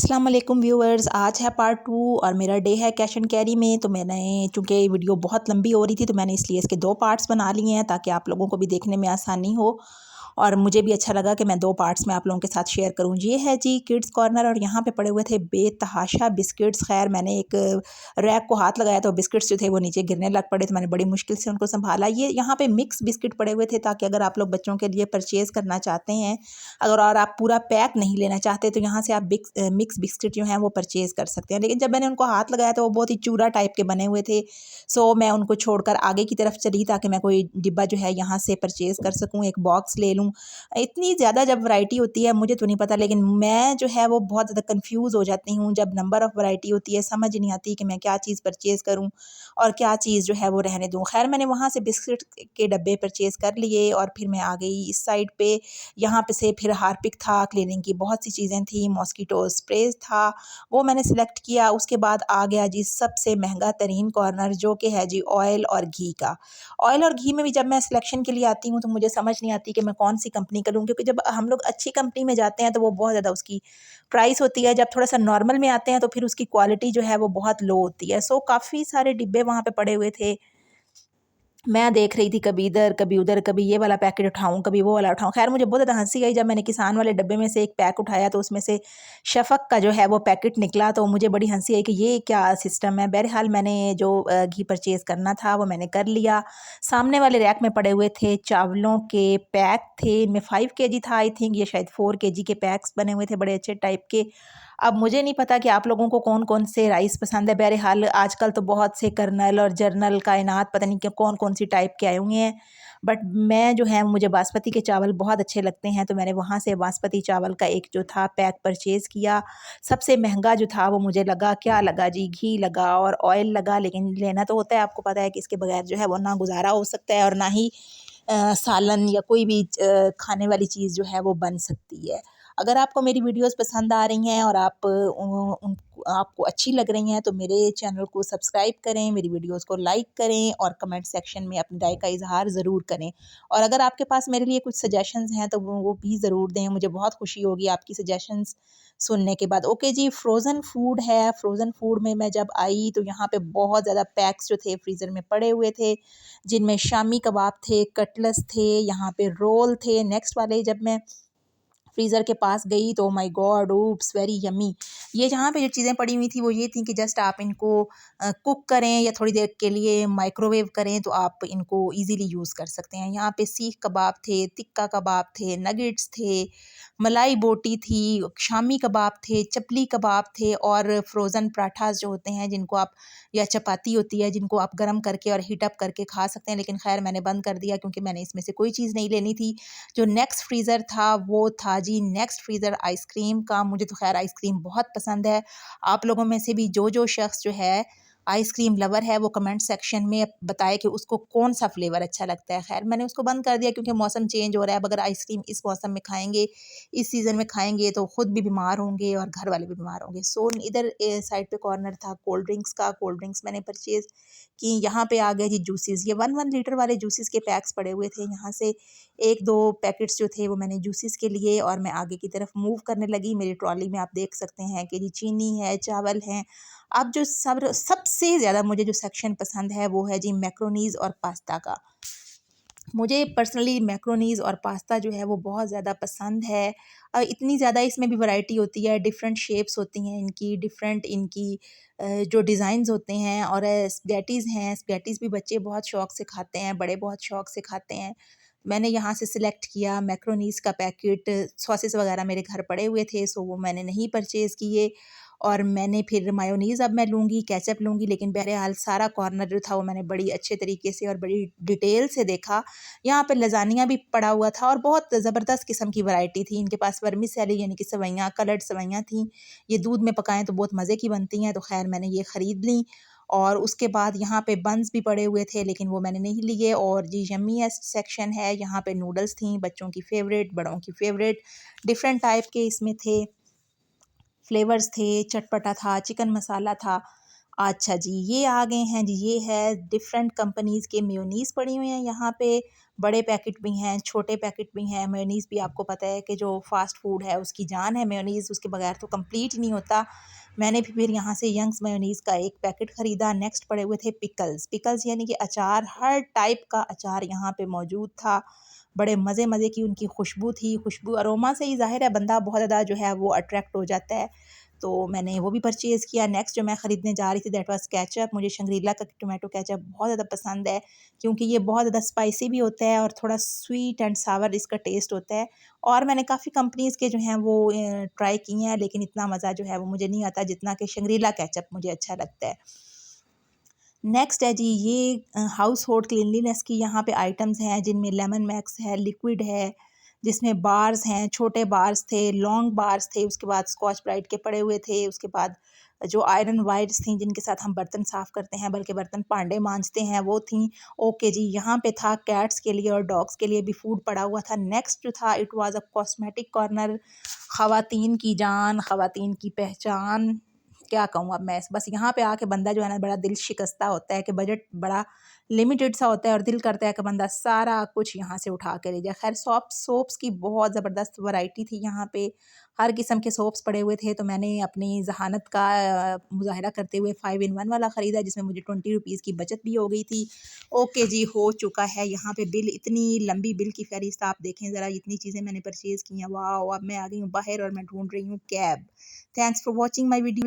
अस्सलाम वालेकुम व्यूअर्स। आज है पार्ट 2 और मेरा डे है कैश एंड कैरी में। तो मैंने चूँकि वीडियो बहुत लंबी हो रही थी तो मैंने इसलिए इसके 2 पार्ट्स बना लिए हैं ताकि आप लोगों को भी देखने में आसानी हो और मुझे भी अच्छा लगा कि मैं 2 पार्ट्स में आप लोगों के साथ शेयर करूँ। ये है जी किड्स कॉर्नर और यहाँ पे पड़े हुए थे बेतहाशा बिस्किट्स। ख़ैर मैंने एक रैक को हाथ लगाया तो बिस्किट्स जो थे वो नीचे गिरने लग पड़े तो मैंने बड़ी मुश्किल से उनको सँभाला। ये यहाँ पे मिक्स बिस्किट पड़े हुए थे ताकि अगर आप लोग बच्चों के लिए परचेज़ करना चाहते हैं अगर और आप पूरा पैक नहीं लेना चाहते तो यहाँ से आप मिक्स बिस्किट जो हैं वो परचेज़ कर सकते हैं। लेकिन जब मैंने उनको हाथ लगाया तो वो बहुत ही चूरा टाइप के बने हुए थे। सो मैं उनको छोड़कर आगे की तरफ चली ताकि मैं कोई डिब्बा जो है यहाँ से परचेज़ कर सकूँ, एक बॉक्स ले लूँ। इतनी ज़्यादा जब वैरायटी होती है मुझे तो नहीं पता, लेकिन मैं जो है वो बहुत ज़्यादा कन्फ्यूज़ हो जाती हूँ जब नंबर ऑफ़ वैरायटी होती है। समझ नहीं आती कि मैं क्या चीज़ परचेज़ करूँ और क्या चीज़ जो है वो रहने दूँ। ख़ैर मैंने वहाँ से बिस्किट के डब्बे परचेज़ कर लिए और फिर मैं आ गई इस साइड पे। यहाँ पे से फिर हार्पिक था, क्लीनिंग की बहुत सी चीज़ें थी, मॉस्किटो स्प्रेज़ था, वो मैंने सेलेक्ट किया। उसके बाद आ गया जी सबसे महंगा तरीन कॉर्नर जो कि है जी ऑयल और घी का। ऑयल और घी में भी जब मैं सिलेक्शन के लिए आती हूँ तो मुझे समझ नहीं आती कि मैं कौन-सी कंपनी का लूँ, क्योंकि जब हम लोग अच्छी कंपनी में जाते हैं तो वो बहुत ज़्यादा उसकी प्राइस होती है। जब थोड़ा-सा नॉर्मल में आते हैं तो फिर उसकी क्वालिटी जो है वो बहुत लो होती है। सो काफ़ी सारे डिब्बे वहाँ पे पड़े हुए थे। मैं देख रही थी कभी इधर, कभी उधर, कभी ये वाला पैकेट उठाऊँ, कभी वो वाला उठाऊँ। ख़ैर मुझे बहुत ज़्यादा हँसी आई जब मैंने किसान वाले डब्बे में से एक पैक उठाया तो उसमें से शफ़क़ का जो है वो पैकेट निकला, तो मुझे बड़ी हँसी आई कि ये क्या सिस्टम है। बहरहाल मैंने जो घी परचेज़ करना था वो मैंने कर लिया। सामने वाले रैक में पड़े हुए थे चावलों के पैक थे, इनमें 5 केजी था आई थिंक, ये शायद 4 केजी के पैक्स बने हुए थे बड़े अच्छे टाइप के। अब मुझे नहीं पता कि आप लोगों को कौन-कौन से राइस पसंद है। बहरहाल आजकल तो बहुत से कर्नल और जर्नल, कायनात पता नहीं क्या कौन-कौन सी टाइप के आए हुए हैं। बट मैं जो है मुझे बासमती के चावल बहुत अच्छे लगते हैं तो मैंने वहाँ से बासमती चावल का एक जो था पैक परचेज़ किया। सबसे महंगा जो था वो मुझे लगा, क्या लगा जी, घी लगा और ऑयल लगा, लेकिन लेना तो होता है। आपको पता है कि इसके बगैर जो है वो ना गुज़ारा हो सकता है और ना ही सालन या कोई भी खाने वाली चीज़ जो है वो बन सकती है। अगर आपको मेरी वीडियोज़ पसंद आ रही हैं और आपको अच्छी लग रही हैं तो मेरे चैनल को सब्सक्राइब करें, मेरी वीडियोज़ को लाइक करें और कमेंट सेक्शन में अपनी राय का इज़हार ज़रूर करें। और अगर आपके पास मेरे लिए कुछ सजेशंस हैं तो वो भी ज़रूर दें, मुझे बहुत खुशी होगी आपकी सजेशंस सुनने के बाद। ओके जी, फ्रोज़न फूड है। फ्रोज़न फूड में मैं जब आई तो यहाँ पे बहुत ज़्यादा पैक्स जो थे फ्रीज़र में पड़े हुए थे, जिनमें शामी कबाब थे, कटलेट्स थे, यहाँ पे रोल थे। नेक्स्ट वाले जब मैं फ्रीज़र के पास गई तो my god oops very yummy. ये जहाँ पे जो चीज़ें पड़ी हुई थी वो ये थी कि जस्ट आप इनको कुक करें या थोड़ी देर के लिए माइक्रोवेव करें तो आप इनको इजीली यूज़ कर सकते हैं। यहाँ पे सीख कबाब थे, टिक्का कबाब थे, नगेट्स थे, मलाई बोटी थी, शामी कबाब थे, चपली कबाब थे और फ्रोज़न पराठास जो होते हैं जिनको आप, या चपाती होती है जिनको आप गर्म करके और हीट अप करके खा सकते हैं। लेकिन खैर मैंने बंद कर दिया क्योंकि मैंने इसमें से कोई चीज़ नहीं लेनी थी। जो नेक्स्ट फ्रीज़र था वो था जी नेक्स्ट फ्रीज़र आइसक्रीम का। मुझे तो ख़ैर आइसक्रीम बहुत पसंद है। आप लोगों में से भी जो शख़्स जो है आइसक्रीम लवर है वो कमेंट सेक्शन में बताए कि उसको कौन-सा फ्लेवर अच्छा लगता है। ख़ैर मैंने उसको बंद कर दिया क्योंकि मौसम चेंज हो रहा है। अब अगर आइसक्रीम इस मौसम में खाएँगे, इस सीज़न में खाएँगे तो खुद भी बीमार होंगे और घर वाले भी बीमार होंगे। सो इधर साइड पे कॉर्नर था कोल्ड ड्रिंक्स का। कोल्ड ड्रिंक्स मैंने परचेज़ की। यहाँ पे आ गए जी जूसेस। ये 1 लीटर वाले जूसेस के पैक्स पड़े हुए थे। यहाँ से 1-2 पैकेट्स जो थे वो मैंने जूसेस के लिए और मैं आगे की तरफ मूव करने लगी। मेरी ट्रॉली में आप देख सकते हैं कि जी चीनी है, चावल हैं। अब जो सबसे ज़्यादा मुझे जो सेक्शन पसंद है वो है जी मैक्रोनीज़ और पास्ता का। मुझे पर्सनली मैक्रोनीज़ और पास्ता जो है वो बहुत ज़्यादा पसंद है। इतनी ज़्यादा इसमें भी वैरायटी होती है, डिफरेंट शेप्स होती हैं इनकी, डिफरेंट इनकी जो डिज़ाइंस होते हैं और स्पैगेटीज़ हैं। स्पैगेटीज़ भी बच्चे बहुत शौक़ से खाते हैं, बड़े बहुत शौक़ से खाते हैं। मैंने यहाँ से सिलेक्ट किया मैक्रोनीज़ का पैकेट। सॉसेस वगैरह मेरे घर पड़े हुए थे सो वो मैंने नहीं परचेज़ किए और मैंने फिर मायोनीज़ अब मैं लूँगी, केचप लूँगी, लेकिन बहरहाल सारा कॉर्नर जो था वो मैंने बड़ी अच्छे तरीके से और बड़ी डिटेल से देखा। यहाँ पे लज़ानिया भी पड़ा हुआ था और बहुत ज़बरदस्त किस्म की वैरायटी थी। इनके पास वर्मिसेली यानी कि सेवइयाँ, कलर्ड सेवइयाँ थीं। ये दूध में पकाएँ तो बहुत मज़े की बनती हैं, तो ख़ैर मैंने ये ख़रीद लीं। और उसके बाद यहाँ पे बन्स भी पड़े हुए थे लेकिन वो मैंने नहीं लिए। और जी यम्मीएस्ट सेक्शन है, यहाँ पे नूडल्स थीं, बच्चों की फ़ेवरेट, बड़ों की फ़ेवरेट, डिफरेंट टाइप के इसमें थे, फ्लेवर्स थे, चटपटा था, चिकन मसाला था। अच्छा जी, ये आ गए हैं जी, ये है डिफरेंट कंपनीज़ के मेयोनीज़ पड़ी हुई हैं यहाँ पे। बड़े पैकेट भी हैं, छोटे पैकेट भी हैं। मेयोनीज़ भी आपको पता है कि जो फ़ास्ट फूड है उसकी जान है मेयोनीज़, उसके बगैर तो कंप्लीट ही नहीं होता। मैंने भी फिर यहाँ से यंग्स मेयोनीज़ का एक पैकेट ख़रीदा। नेक्स्ट पड़े हुए थे पिकल्स। पिकल्स यानी कि अचार, हर टाइप का अचार यहाँ पे मौजूद था। बड़े मज़े-मज़े की उनकी खुशबू थी। खुशबू अरोमा से ही ज़ाहिर है बंदा बहुत ज़्यादा जो है वो अट्रैक्ट हो जाता है। तो मैंने वो भी परचेज़ किया। नेक्स्ट जो मैं ख़रीदने जा रही थी दैट वाज़ केचअप। मुझे शंग्रीला का टोमेटो केचअप बहुत ज़्यादा पसंद है क्योंकि ये बहुत ज़्यादा स्पाइसी भी होता है और थोड़ा स्वीट एंड सावर इसका टेस्ट होता है। और मैंने काफ़ी कंपनीज़ के जो हैं वो ट्राई किए हैं, लेकिन इतना मज़ा जो है वो मुझे नहीं आता जितना कि शंग्रीला केचअप मुझे अच्छा लगता है। नेक्स्ट है जी ये हाउस होल्ड क्लीनलीनेस की यहाँ पे आइटम्स हैं जिनमें लेमन मैक्स है, लिक्विड है, जिसमें बार्स हैं, छोटे बार्स थे, लॉन्ग बार्स थे, उसके बाद स्कॉच ब्राइट के पड़े हुए थे, उसके बाद जो आयरन वाइट्स थी जिनके साथ हम बर्तन साफ़ करते हैं बल्कि बर्तन भांडे मांजते हैं वो थी। ओके जी, यहाँ पे था कैट्स के लिए और डॉग्स के लिए भी फूड पड़ा हुआ था। नेक्स्ट जो था it was a cosmetic corner. ख़वातीन की जान, ख़वातीन की पहचान, क्या कहूँ अब मैं, बस यहाँ पे आके बंदा जो है ना बड़ा दिल शिकस्ता होता है कि बजट बड़ा लिमिटेड सा होता है और दिल करता है कि बंदा सारा कुछ यहाँ से उठा के ले जाए। खैर सोप्स की बहुत ज़बरदस्त वैरायटी थी यहाँ पे, हर किस्म के सोप्स पड़े हुए थे। तो मैंने अपनी ज़हानत का मुज़ाहिरा करते हुए 5 in 1 वाला ख़रीदा जिसमें मुझे 20 रुपीज़ की बचत भी हो गई थी। ओके जी, हो चुका है यहाँ पे बिल। इतनी लंबी बिल की फ़हरिस्त आप देखें ज़रा, इतनी चीज़ें मैंने परचेज़ की हैं। वाओ! अब मैं आ गई हूँ बाहर और मैं ढूँढ रही हूँ cab. Thanks for watching my video.